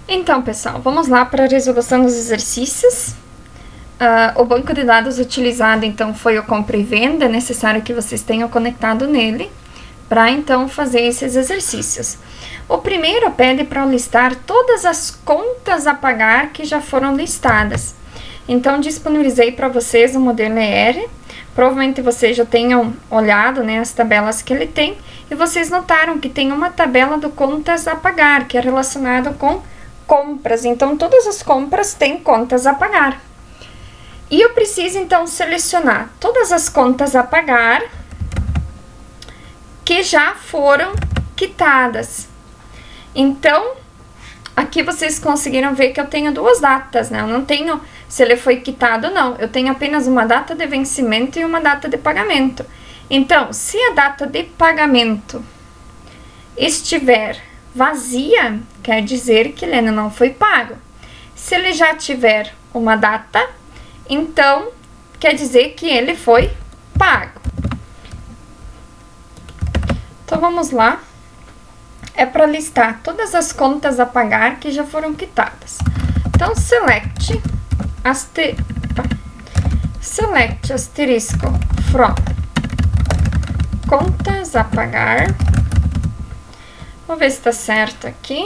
Então, pessoal, vamos lá para a resolução dos exercícios. O banco de dados utilizado, então, foi o compra e venda. É necessário que vocês tenham conectado nele para, então, fazer esses exercícios. O primeiro pede para listar todas as contas a pagar que já foram listadas. Então, disponibilizei para vocês o modelo ER. Provavelmente vocês já tenham olhado, né, as tabelas que ele tem. E vocês notaram que tem uma tabela do contas a pagar, que é relacionado com compras. Então, todas as compras têm contas a pagar. E eu preciso, então, selecionar todas as contas a pagar que já foram quitadas. Então, aqui vocês conseguiram ver que eu tenho duas datas, né? Eu não tenho se ele foi quitado ou não. Eu tenho apenas uma data de vencimento e uma data de pagamento. Então, se a data de pagamento estiver vazia, quer dizer que ele ainda não foi pago. Se ele já tiver uma data, então quer dizer que ele foi pago. Então vamos lá. É para listar todas as contas a pagar que já foram quitadas. Então select asterisco from contas a pagar. Vou ver se está certo aqui,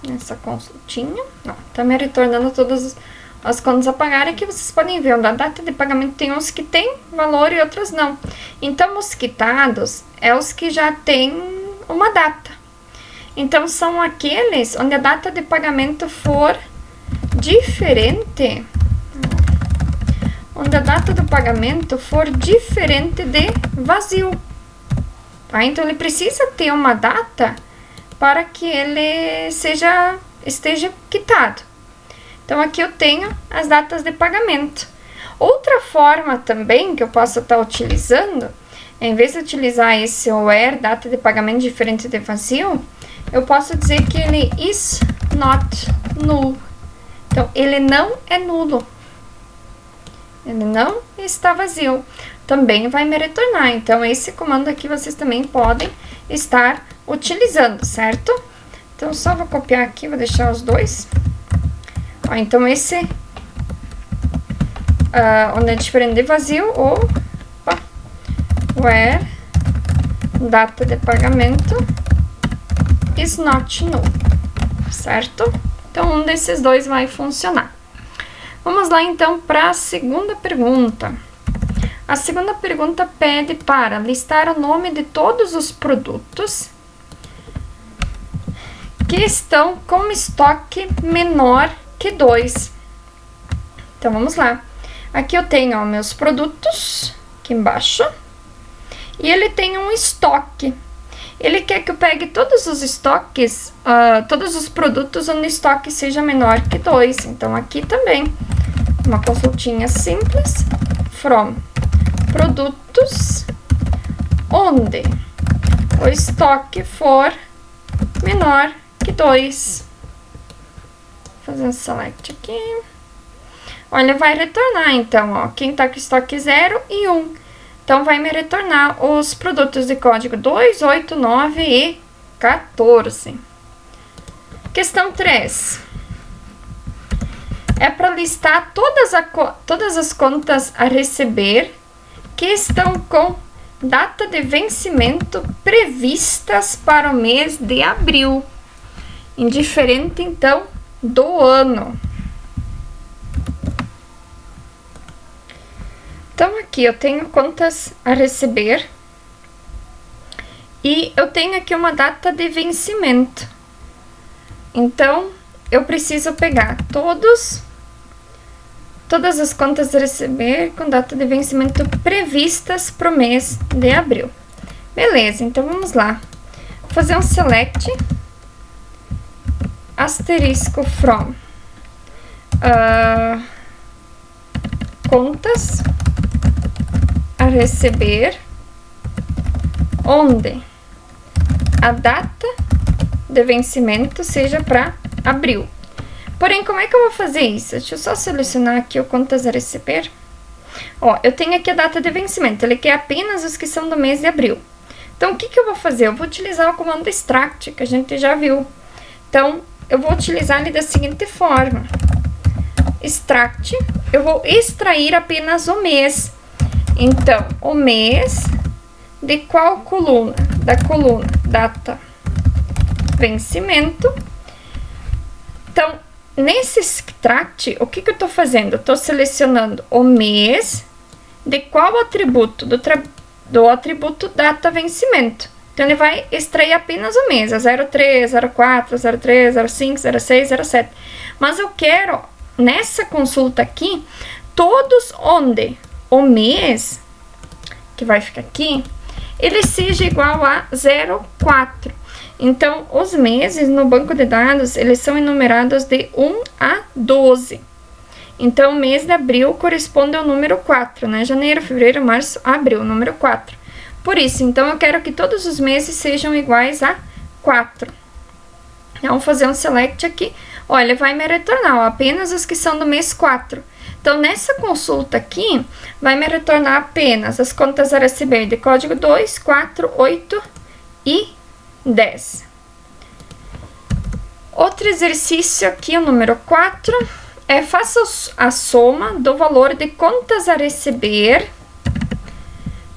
nessa consultinha. Não, tá me retornando todas as contas a pagar. Aqui vocês podem ver, a data de pagamento tem uns que tem valor e outros não. Então, os quitados é os que já tem uma data. Então, são aqueles onde a data de pagamento for diferente. Onde a data do pagamento for diferente de vazio. Tá? Então, ele precisa ter uma data para que ele esteja quitado. Então, aqui eu tenho as datas de pagamento. Outra forma também que eu posso estar utilizando, em vez de utilizar esse where, data de pagamento diferente de vazio, eu posso dizer que ele is not null. Então, ele não é nulo. Ele não está vazio. Também vai me retornar. Então, esse comando aqui vocês também podem estar utilizando, certo? Então, só vou copiar aqui, vou deixar os dois. Ó, então, esse, onde é diferente de vazio, ou where data de pagamento is not null, certo? Então, um desses dois vai funcionar. Vamos lá, então, para a segunda pergunta. A segunda pergunta pede para listar o nome de todos os produtos que estão com estoque menor que 2. Então, vamos lá. Aqui eu tenho, ó, meus produtos, aqui embaixo, e ele tem um estoque. Ele quer que eu pegue todos os estoques, todos os produtos onde o estoque seja menor que 2. Então, aqui também, uma consultinha simples, from produtos onde o estoque for menor que 2. Fazer um select aqui. Olha, vai retornar, então, ó, quem tá com estoque 0 e 1. Então, vai me retornar os produtos de código 2, 8, 9 e 14. Questão 3. É para listar todas as contas a receber que estão com data de vencimento previstas para o mês de abril. Indiferente, então, do ano. Então, aqui eu tenho contas a receber e eu tenho aqui uma data de vencimento. Então, eu preciso pegar todas as contas a receber com data de vencimento previstas para o mês de abril. Beleza, então vamos lá. Vou fazer um select asterisco from contas a receber onde a data de vencimento seja para abril. Porém, como é que eu vou fazer isso? Deixa eu só selecionar aqui o contas a receber. Ó, eu tenho aqui a data de vencimento, ele quer apenas os que são do mês de abril. Então, o que eu vou fazer? Eu vou utilizar o comando extract, que a gente já viu. Então, eu vou utilizar ele da seguinte forma. Extract, eu vou extrair apenas o mês. Então, o mês de qual coluna? Da coluna data vencimento. Então, nesse extract, o que eu tô fazendo? Eu tô selecionando o mês de qual atributo? Do atributo data vencimento. Então, ele vai extrair apenas o mês, a 03, 04, 03, 05, 06, 07. Mas eu quero, nessa consulta aqui, todos onde o mês, que vai ficar aqui, ele seja igual a 04. Então, os meses no banco de dados, eles são enumerados de 1 a 12. Então, o mês de abril corresponde ao número 4, né? Janeiro, fevereiro, março, abril, número 4. Por isso, então, eu quero que todos os meses sejam iguais a 4. Então, fazer um select aqui. Olha, ele vai me retornar, ó, apenas os que são do mês 4. Então, nessa consulta aqui, vai me retornar apenas as contas a receber de código 2, 4, 8 e 10. Outro exercício aqui, o número 4, faça a soma do valor de contas a receber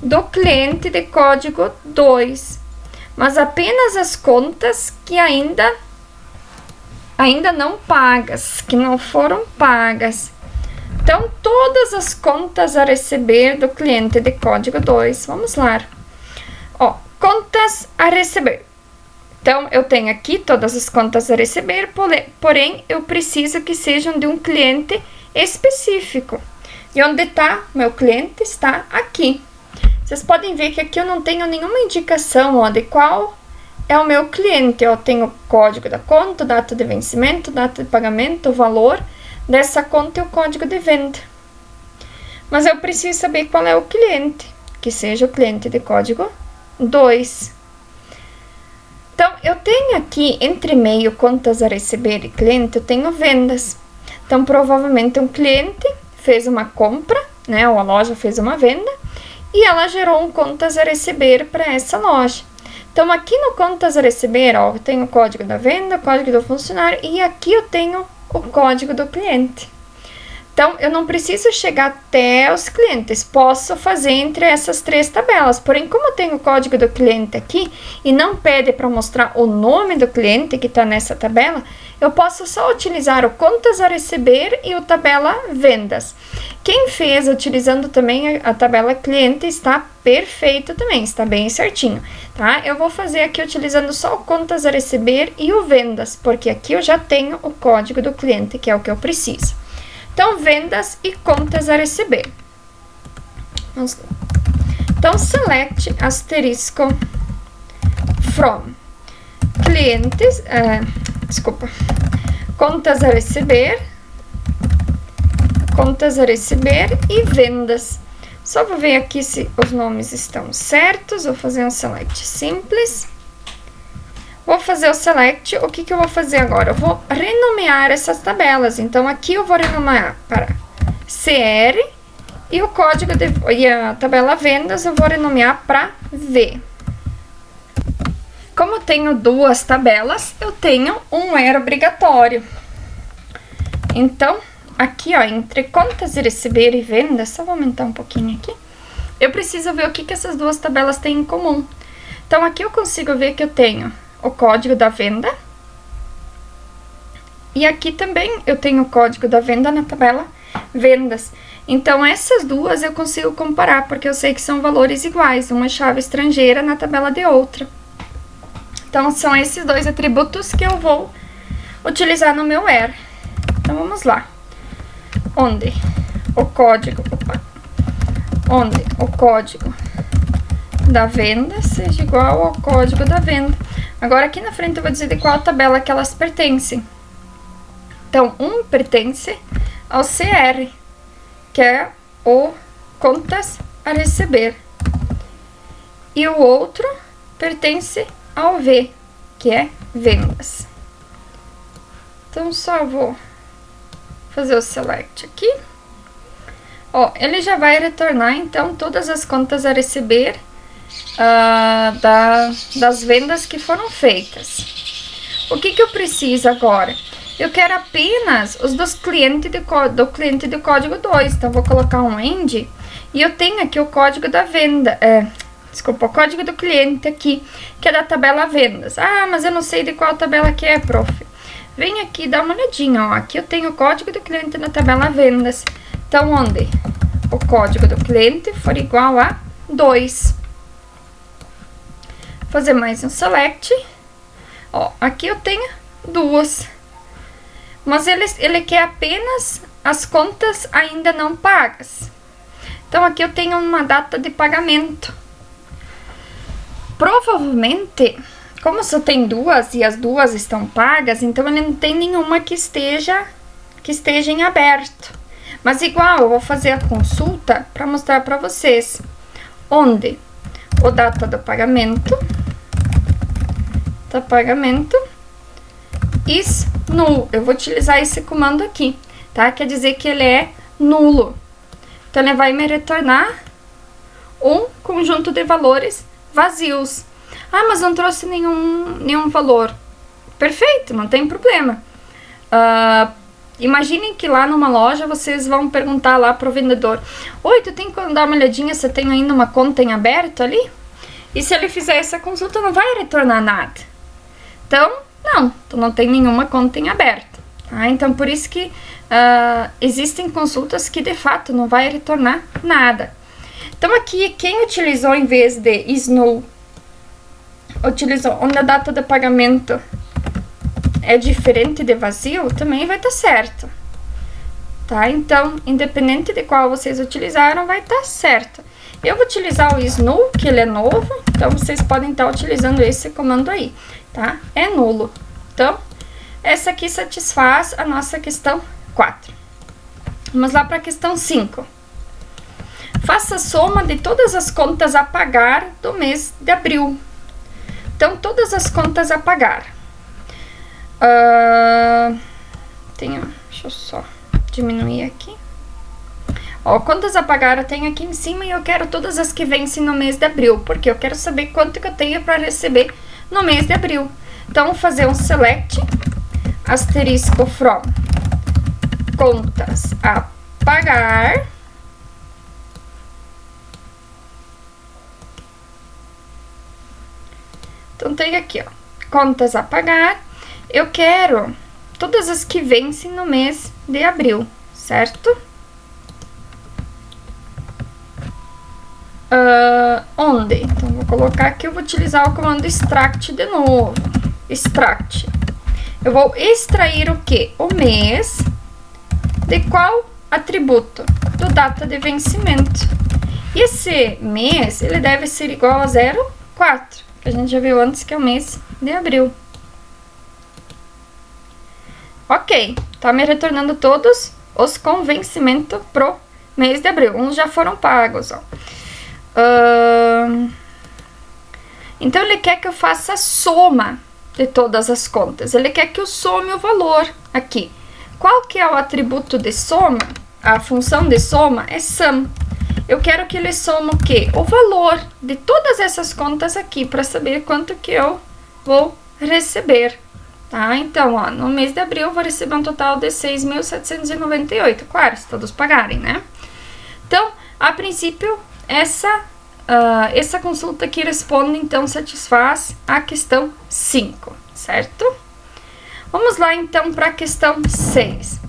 do cliente de código 2, mas apenas as contas que ainda não pagas, que não foram pagas. Então, todas as contas a receber do cliente de código 2, vamos lá. Ó, contas a receber. Então, eu tenho aqui todas as contas a receber, porém, eu preciso que sejam de um cliente específico. E onde está meu cliente? Está aqui. Vocês podem ver que aqui eu não tenho nenhuma indicação, ó, de qual é o meu cliente. Eu tenho o código da conta, data de vencimento, data de pagamento, o valor dessa conta e o código de venda. Mas eu preciso saber qual é o cliente, que seja o cliente de código 2. Então, eu tenho aqui, entre meio, contas a receber e cliente, eu tenho vendas. Então, provavelmente um cliente fez uma compra, né, ou a loja fez uma venda, e ela gerou um contas a receber para essa loja. Então, aqui no contas a receber, ó, eu tenho o código da venda, o código do funcionário, e aqui eu tenho o código do cliente. Então, eu não preciso chegar até os clientes, posso fazer entre essas três tabelas. Porém, como eu tenho o código do cliente aqui e não pede para mostrar o nome do cliente que está nessa tabela, eu posso só utilizar o contas a receber e o tabela vendas. Quem fez utilizando também a tabela cliente está perfeito também, está bem certinho, tá? Eu vou fazer aqui utilizando só o contas a receber e o vendas, porque aqui eu já tenho o código do cliente, que é o que eu preciso. Então, vendas e contas a receber. Vamos lá. Então, select asterisco from clientes, contas a receber e vendas. Só vou ver aqui se os nomes estão certos. Vou fazer um select simples. Vou fazer o select, o que eu vou fazer agora? Eu vou renomear essas tabelas, então aqui eu vou renomear para CR e o código e a tabela vendas eu vou renomear para V. Como eu tenho duas tabelas, eu tenho um where obrigatório. Então, aqui ó, entre contas e receber e vendas, só vou aumentar um pouquinho aqui, eu preciso ver o que essas duas tabelas têm em comum. Então, aqui eu consigo ver que eu tenho o código da venda. E aqui também eu tenho o código da venda na tabela vendas. Então, essas duas eu consigo comparar, porque eu sei que são valores iguais, uma chave estrangeira na tabela de outra. Então, são esses dois atributos que eu vou utilizar no meu where. Então, vamos lá. Onde o código da venda seja igual ao código da venda. Agora, aqui na frente eu vou dizer de qual tabela que elas pertencem. Então, um pertence ao CR, que é o contas a receber. E o outro pertence ao V, que é vendas. Então, só vou fazer o select aqui. Ó, ele já vai retornar, então, todas as contas a receber das vendas que foram feitas. O que eu preciso agora? Eu quero apenas os dos clientes do cliente do código 2. Então, vou colocar um end. E eu tenho aqui o código da venda. Desculpa, o código do cliente aqui, que é da tabela vendas. Ah, mas eu não sei de qual tabela que é, prof. Vem aqui, dá uma olhadinha, ó. Aqui eu tenho o código do cliente na tabela vendas. Então, onde o código do cliente for igual a 2. Vou fazer mais um select. Ó, aqui eu tenho 2. Mas ele quer apenas as contas ainda não pagas. Então, aqui eu tenho uma data de pagamento. Provavelmente, como só tem 2 e as 2 estão pagas, então ele não tem nenhuma que esteja em aberto. Mas igual, eu vou fazer a consulta para mostrar para vocês. Onde o data do pagamento, is null. Eu vou utilizar esse comando aqui, tá? Quer dizer que ele é nulo. Então, ele vai me retornar um conjunto de valores vazios. Ah, mas não trouxe nenhum valor. Perfeito, não tem problema. Imaginem que lá numa loja vocês vão perguntar lá pro vendedor: oi, tu tem como dar uma olhadinha se tem ainda uma conta em aberto ali? E se ele fizer essa consulta, não vai retornar nada. Então, não tem nenhuma conta em aberto. Tá? Então, por isso que existem consultas que de fato não vai retornar nada. Então, aqui, quem utilizou em vez de is null, utilizou onde a data do pagamento é diferente de vazio, também vai estar certo. Tá? Então, independente de qual vocês utilizaram, vai estar certo. Eu vou utilizar o is null, que ele é novo, então vocês podem estar utilizando esse comando aí, tá? É nulo. Então, essa aqui satisfaz a nossa questão 4. Vamos lá para a questão 5. Faça a soma de todas as contas a pagar do mês de abril. Então, todas as contas a pagar. Deixa eu só diminuir aqui. Ó, contas a pagar eu tenho aqui em cima e eu quero todas as que vencem no mês de abril, porque eu quero saber quanto que eu tenho para receber no mês de abril. Então, vou fazer um select, asterisco from, contas a pagar. Então, tem aqui, ó, contas a pagar. Eu quero todas as que vencem no mês de abril, certo? Onde? Então, vou colocar aqui, eu vou utilizar o comando extract de novo. Extract. Eu vou extrair o que? O mês de qual atributo? Do data de vencimento. E esse mês, ele deve ser igual a 0,4, que a gente já viu antes que é o mês de abril. Ok, tá me retornando todos os com vencimento pro mês de abril. Uns já foram pagos, ó. Então, ele quer que eu faça a soma de todas as contas. Ele quer que eu some o valor aqui. Qual que é o atributo de soma? A função de soma é sum. Eu quero que ele soma o quê? O valor de todas essas contas aqui, para saber quanto que eu vou receber. Tá? Então, ó, no mês de abril eu vou receber um total de 6.798. Claro, se todos pagarem, né? Então, a princípio, essa consulta aqui responde, então, satisfaz a questão 5, certo? Vamos lá, então, para a questão 6.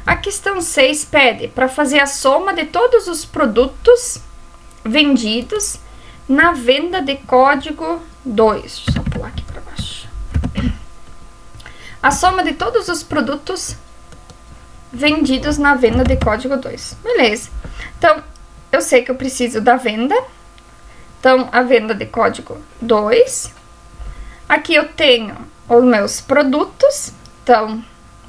A questão 6 pede para fazer a soma de todos os produtos vendidos na venda de código 2. Deixa eu só pular aqui para baixo. A soma de todos os produtos vendidos na venda de código 2. Beleza. Então, eu sei que eu preciso da venda. Então, a venda de código 2. Aqui eu tenho os meus produtos. Então,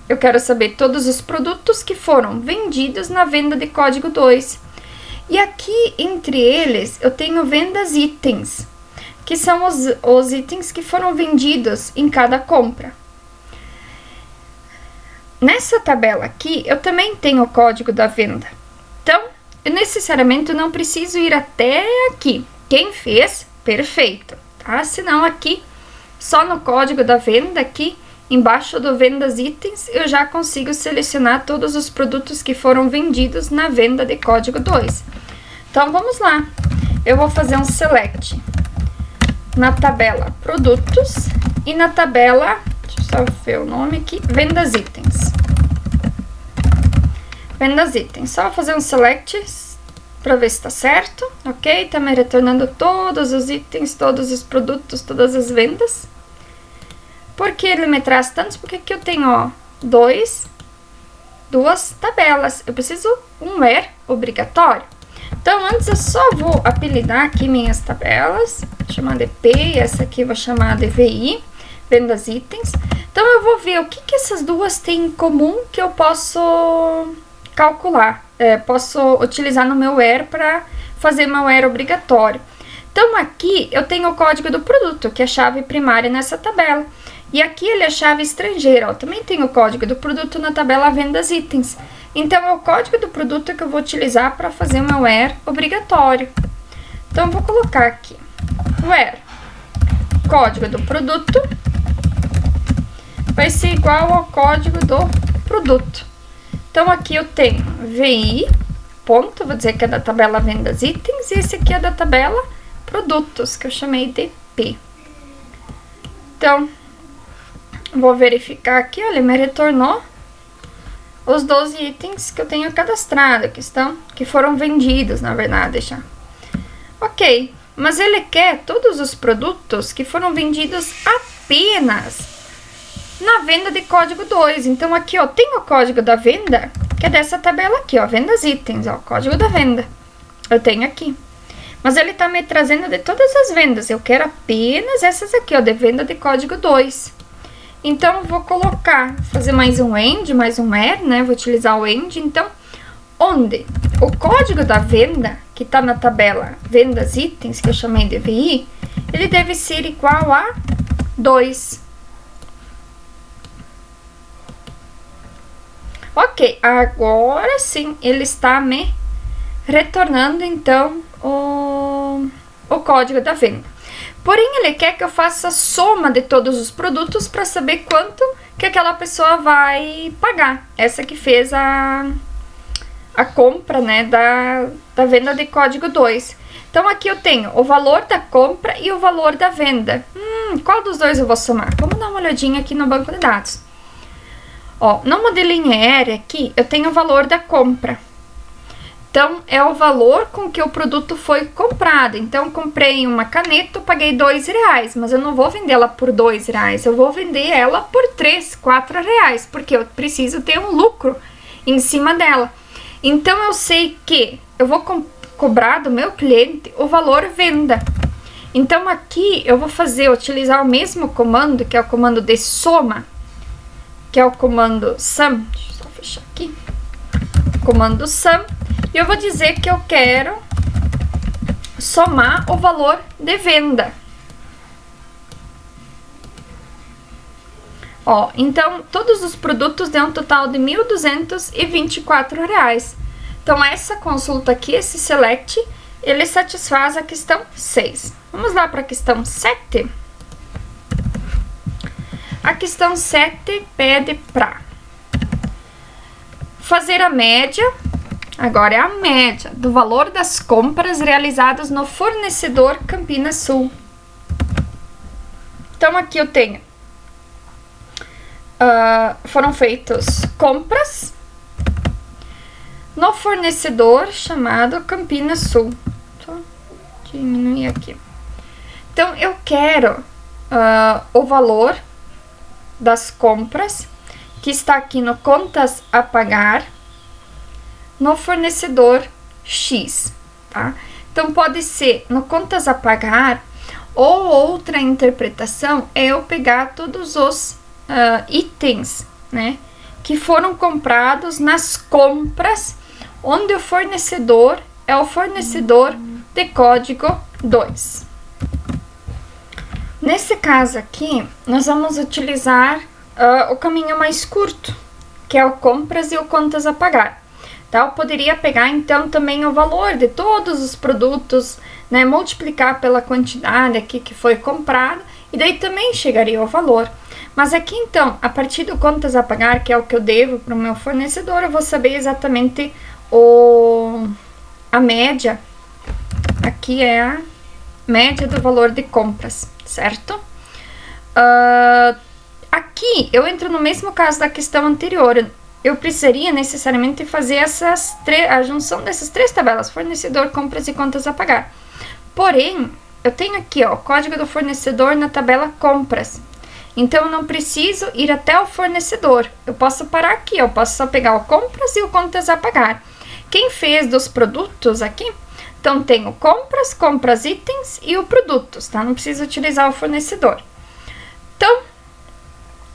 eu quero saber todos os produtos que foram vendidos na venda de código 2. E aqui, entre eles, eu tenho vendas itens, que são os itens que foram vendidos em cada compra. Nessa tabela aqui, eu também tenho o código da venda. Então, eu necessariamente não preciso ir até aqui. Quem fez, perfeito, tá? Senão aqui, só no código da venda aqui, embaixo do vendas itens, eu já consigo selecionar todos os produtos que foram vendidos na venda de código 2. Então, vamos lá. Eu vou fazer um select na tabela produtos e na tabela, deixa eu só ver o nome aqui, vendas itens. Vendas itens, só fazer um select para ver se tá certo, ok? Tá me retornando todos os itens, todos os produtos, todas as vendas. Por que ele me traz tantos? Porque aqui eu tenho, ó, duas tabelas. Eu preciso um where obrigatório. Então, antes eu só vou apelidar aqui minhas tabelas, vou chamar de P, e essa aqui eu vou chamar de VI, vendas itens. Então, eu vou ver o que essas duas têm em comum que eu posso calcular, posso utilizar no meu where para fazer meu where obrigatório. Então, aqui eu tenho o código do produto, que é a chave primária nessa tabela. E aqui ele é a chave estrangeira, ó, também tem o código do produto na tabela vendas itens. Então, é o código do produto que eu vou utilizar para fazer o meu where obrigatório. Então, eu vou colocar aqui, where, código do produto, vai ser igual ao código do produto. Então, aqui eu tenho VI, ponto, vou dizer que é da tabela vendas itens, e esse aqui é da tabela produtos, que eu chamei de P. Então, vou verificar aqui, olha, me retornou os 12 itens que eu tenho cadastrado, que foram vendidos, na verdade, já. Ok, mas ele quer todos os produtos que foram vendidos apenas na venda de código 2. Então, aqui, ó, tem o código da venda, que é dessa tabela aqui, ó, vendas itens, ó, código da venda. Eu tenho aqui. Mas ele tá me trazendo de todas as vendas. Eu quero apenas essas aqui, ó, de venda de código 2. Então, eu vou colocar, fazer mais um end, mais um where, né? Vou utilizar o end. Então, onde o código da venda, que tá na tabela vendas itens, que eu chamei de VI, ele deve ser igual a 2. Ok, agora sim, ele está me retornando, então, o código da venda. Porém, ele quer que eu faça a soma de todos os produtos para saber quanto que aquela pessoa vai pagar. Essa que fez a compra, né, da venda de código 2. Então, aqui eu tenho o valor da compra e o valor da venda. Qual dos dois eu vou somar? Vamos dar uma olhadinha aqui no banco de dados. Ó, no modelinho ER aqui, eu tenho o valor da compra. Então, é o valor com que o produto foi comprado. Então, comprei uma caneta, eu paguei R$2, mas eu não vou vendê-la por R$2. Eu vou vender ela por R$3, R$4, porque eu preciso ter um lucro em cima dela. Então, eu sei que eu vou cobrar do meu cliente o valor venda. Então, aqui eu vou utilizar o mesmo comando, que é o comando de soma, que é o comando sum. Deixa eu só fechar aqui. Comando sum. E eu vou dizer que eu quero somar o valor de venda. Ó, então, todos os produtos dão um total de R$1.224. Então, essa consulta aqui, esse select, ele satisfaz a questão 6. Vamos lá para a questão 7. A questão 7 pede para fazer a média. Agora é a média do valor das compras realizadas no fornecedor Campinas Sul. Então, aqui eu tenho, foram feitas compras no fornecedor chamado Campinas Sul. Só diminuir aqui. Então, eu quero o valor das compras que está aqui no contas a pagar no fornecedor X, tá? Então, pode ser no contas a pagar, ou outra interpretação é eu pegar todos os itens, né, que foram comprados nas compras, onde o fornecedor é o fornecedor de código 2. Nesse caso aqui, nós vamos utilizar o caminho mais curto, que é o compras e o contas a pagar. Eu poderia pegar, então, também o valor de todos os produtos, né, multiplicar pela quantidade aqui que foi comprado, e daí também chegaria ao valor. Mas aqui, então, a partir do contas a pagar, que é o que eu devo para o meu fornecedor, eu vou saber exatamente a média. Aqui é a média do valor de compras, certo? Aqui, eu entro no mesmo caso da questão anterior. Eu precisaria necessariamente fazer a junção dessas três tabelas, fornecedor, compras e contas a pagar. Porém, eu tenho aqui, ó, o código do fornecedor na tabela compras. Então, eu não preciso ir até o fornecedor. Eu posso parar aqui, eu posso só pegar o compras e o contas a pagar. Quem fez dos produtos aqui? Então, tem o compras, compras itens e o produtos, tá? Não precisa utilizar o fornecedor. Então,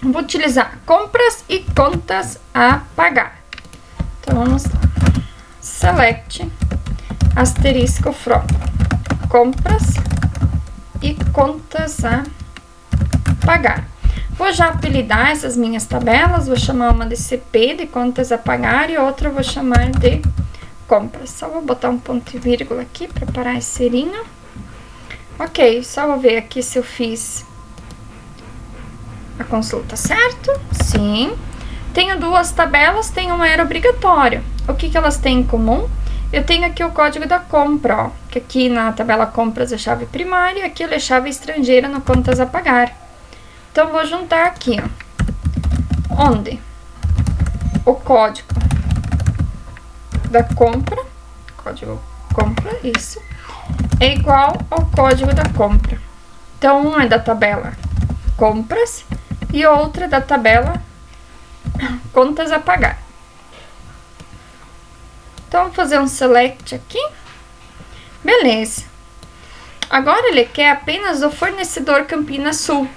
vou utilizar compras e contas a pagar. Então, vamos lá. Select, asterisco from, compras e contas a pagar. Vou já apelidar essas minhas tabelas, vou chamar uma de CP, de contas a pagar, e outra eu vou chamar de compras. Só vou botar um ponto e vírgula aqui para parar esse serinho. Ok, só vou ver aqui se eu fiz a consulta certo. Sim. Tenho duas tabelas, tem um era obrigatório. O que elas têm em comum? Eu tenho aqui o código da compra, ó, que aqui na tabela compras é chave primária, aqui é chave estrangeira no contas a pagar. Então, vou juntar aqui, ó, onde o código da compra, código compra, isso, é igual ao código da compra. Então, um é da tabela compras e outra da tabela contas a pagar. Então, vou fazer um select aqui. Beleza. Agora, ele quer apenas o fornecedor Campinas Sul.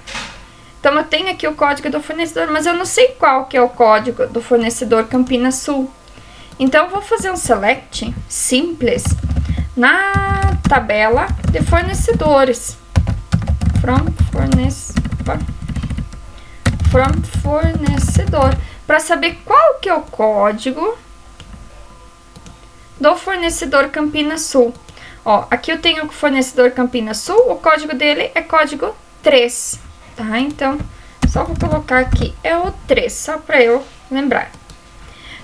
Então, eu tenho aqui o código do fornecedor, mas eu não sei qual que é o código do fornecedor Campinas Sul. Então, eu vou fazer um select simples na tabela de fornecedores. From fornecedor. Para saber qual que é o código do fornecedor Campinas Sul. Ó, aqui eu tenho o fornecedor Campinas Sul, o código dele é código 3, tá? Então, só vou colocar aqui, é o 3, só para eu lembrar.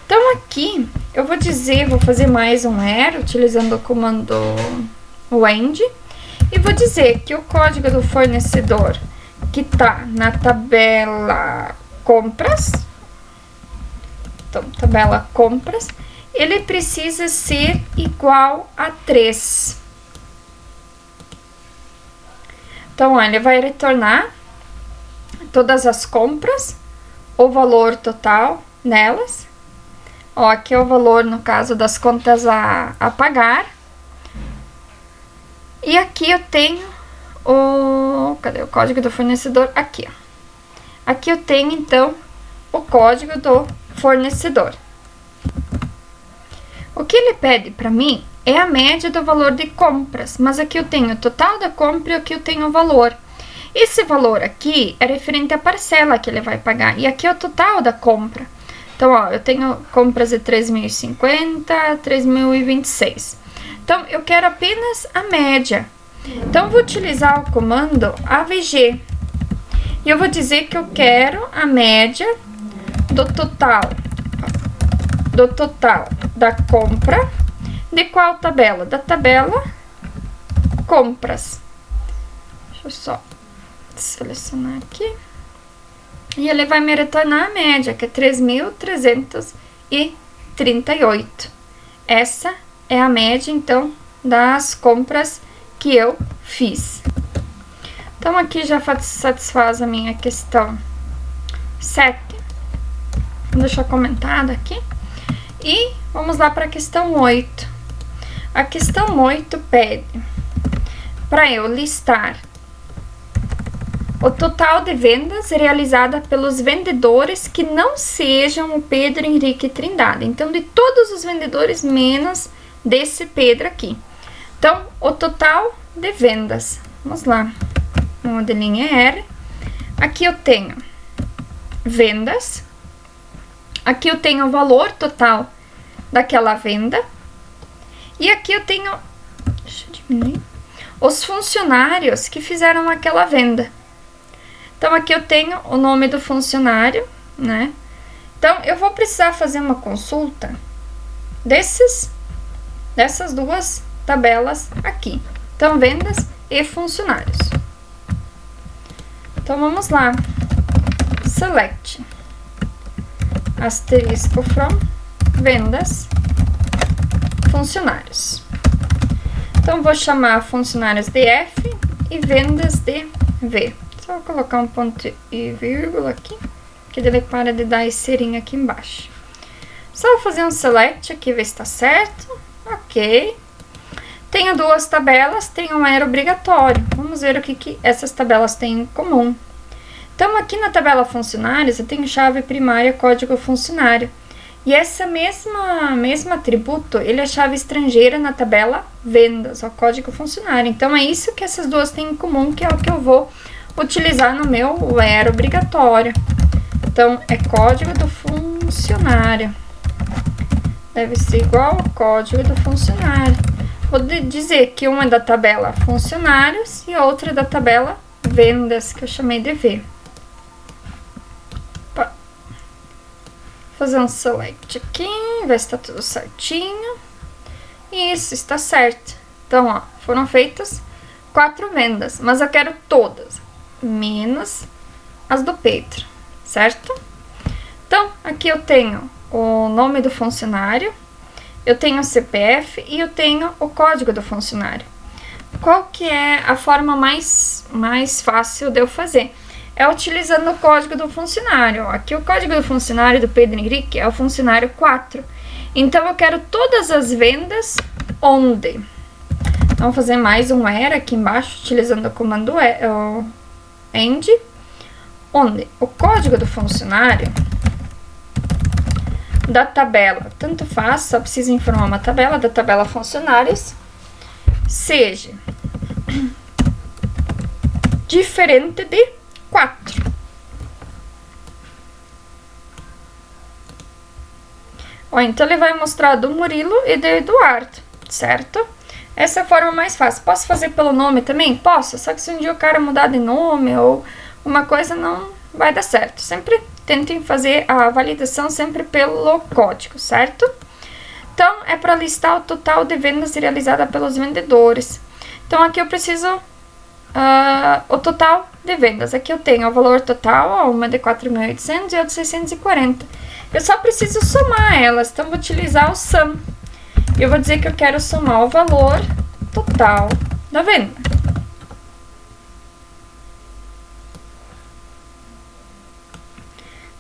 Então, aqui, eu vou dizer, vou fazer mais um ER, utilizando o comando WEND, e vou dizer que o código do fornecedor que tá na tabela compras, então, tabela compras, ele precisa ser igual a 3. Então, ó, ele vai retornar todas as compras, o valor total nelas. Ó, aqui é o valor, no caso, das contas a pagar. E aqui eu tenho cadê o código do fornecedor? Aqui, ó. Aqui eu tenho, então, o código do fornecedor. O que ele pede para mim é a média do valor de compras, mas aqui eu tenho o total da compra e aqui eu tenho o valor. Esse valor aqui é referente à parcela que ele vai pagar, e aqui é o total da compra. Então, ó, eu tenho compras de 3.050, 3.026. Então, eu quero apenas a média. Então, eu vou utilizar o comando AVG. E eu vou dizer que eu quero a média do total da compra. De qual tabela? Da tabela compras. Deixa eu só selecionar aqui. E ele vai me retornar a média, que é 3.338. Essa é a média, então, das compras que eu fiz. Então, aqui já satisfaz a minha questão 7. Vou deixar comentado aqui. E vamos lá para a questão 8. A questão 8 pede para eu listar o total de vendas realizada pelos vendedores que não sejam o Pedro Henrique Trindade. Então, de todos os vendedores, menos desse Pedro aqui. Então, o total de vendas. Vamos lá. O modelinho é R. Aqui eu tenho vendas. Aqui eu tenho o valor total daquela venda. E aqui eu tenho, deixa eu diminuir, os funcionários que fizeram aquela venda. Então, aqui eu tenho o nome do funcionário, né? Então, eu vou precisar fazer uma consulta dessas duas tabelas aqui. Então, vendas e funcionários. Então, vamos lá. Select. Asterisco from vendas, funcionários. Então, vou chamar funcionários de F e vendas de V. Só vou colocar um ponto e vírgula aqui, que ele para de dar esse serinho aqui embaixo. Só vou fazer um select aqui, ver se está certo. Ok. Tenho duas tabelas, tem um era obrigatório. Vamos ver o que essas tabelas têm em comum. Então, aqui na tabela funcionários, eu tenho chave primária, código funcionário. E essa mesmo atributo, ele é chave estrangeira na tabela vendas, ó, código funcionário. Então, é isso que essas duas têm em comum, que é o que eu vou utilizar no meu where obrigatório. Então, é código do funcionário. Deve ser igual ao código do funcionário. Vou dizer que uma é da tabela funcionários e a outra é da tabela vendas, que eu chamei de V. Fazer um select aqui, ver se está tudo certinho. Isso, está certo. Então, ó, foram feitas 4 vendas, mas eu quero todas, menos as do Pedro, certo? Então, aqui eu tenho o nome do funcionário, eu tenho o CPF e eu tenho o código do funcionário. Qual que é a forma mais fácil de eu fazer? É utilizando o código do funcionário. Aqui o código do funcionário do Pedro Henrique é o funcionário 4. Então, eu quero todas as vendas onde. Vamos fazer mais um where aqui embaixo, utilizando o comando end, onde o código do funcionário da tabela, tanto faz, só precisa informar uma tabela, da tabela funcionários, seja diferente de 4. Ó, então, ele vai mostrar do Murilo e do Eduardo, certo? Essa é a forma mais fácil. Posso fazer pelo nome também? Posso, só que se um dia o cara mudar de nome ou uma coisa, não vai dar certo. Sempre tentem fazer a validação sempre pelo código, certo? Então, é para listar o total de vendas realizadas pelos vendedores. Então, aqui eu preciso o total de vendas. Aqui eu tenho o valor total, ó, uma de 4.800 e outra de 640. Eu só preciso somar elas, então vou utilizar o sum. Eu vou dizer que eu quero somar o valor total da venda.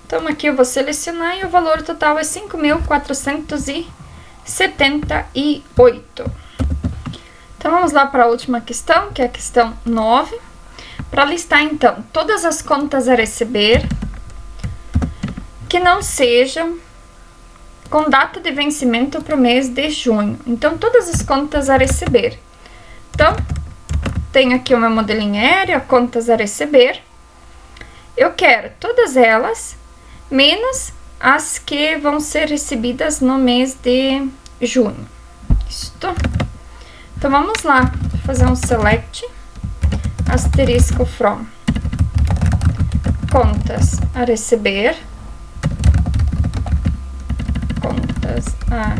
Então, aqui eu vou selecionar e o valor total é 5.478. Então, vamos lá para a última questão, que é a questão 9. Para listar, então, todas as contas a receber que não sejam com data de vencimento para o mês de junho. Então, todas as contas a receber. Então, tenho aqui o meu modelinho aéreo, contas a receber. Eu quero todas elas, menos as que vão ser recebidas no mês de junho. Isto. Então, vamos lá, fazer um select, asterisco from, contas a receber, contas a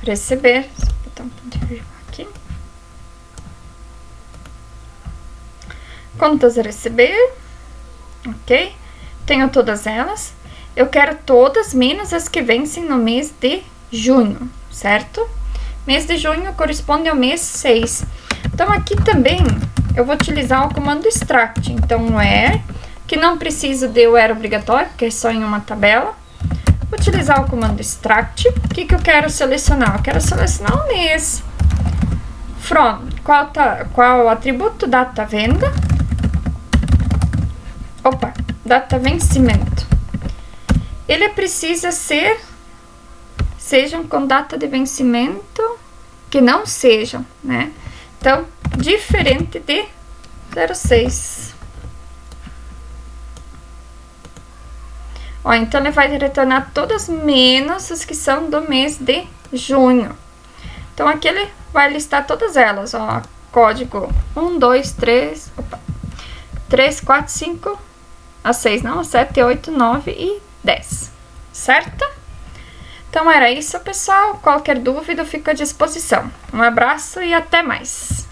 receber, só botar um ponto de vírgula aqui, contas a receber, ok, tenho todas elas, eu quero todas, menos as que vencem no mês de junho, certo? Mês de junho corresponde ao mês 6. Então, aqui também eu vou utilizar o comando extract. Então, where, que não precisa de where obrigatório, porque é só em uma tabela. Vou utilizar o comando extract. O que eu quero selecionar? Eu quero selecionar o mês. From, qual o atributo? Data venda. Opa, data vencimento. Ele precisa sejam com data de vencimento que não sejam, né? Então, diferente de 06. Ó, então, ele vai retornar todas menos as que são do mês de junho. Então, aqui ele vai listar todas elas, ó. Código 1, 2, 3, opa. 3, 4, 5, a 6 não, a 7, 8, 9 e 10, certo? Então era isso, pessoal. Qualquer dúvida eu fico à disposição. Um abraço e até mais!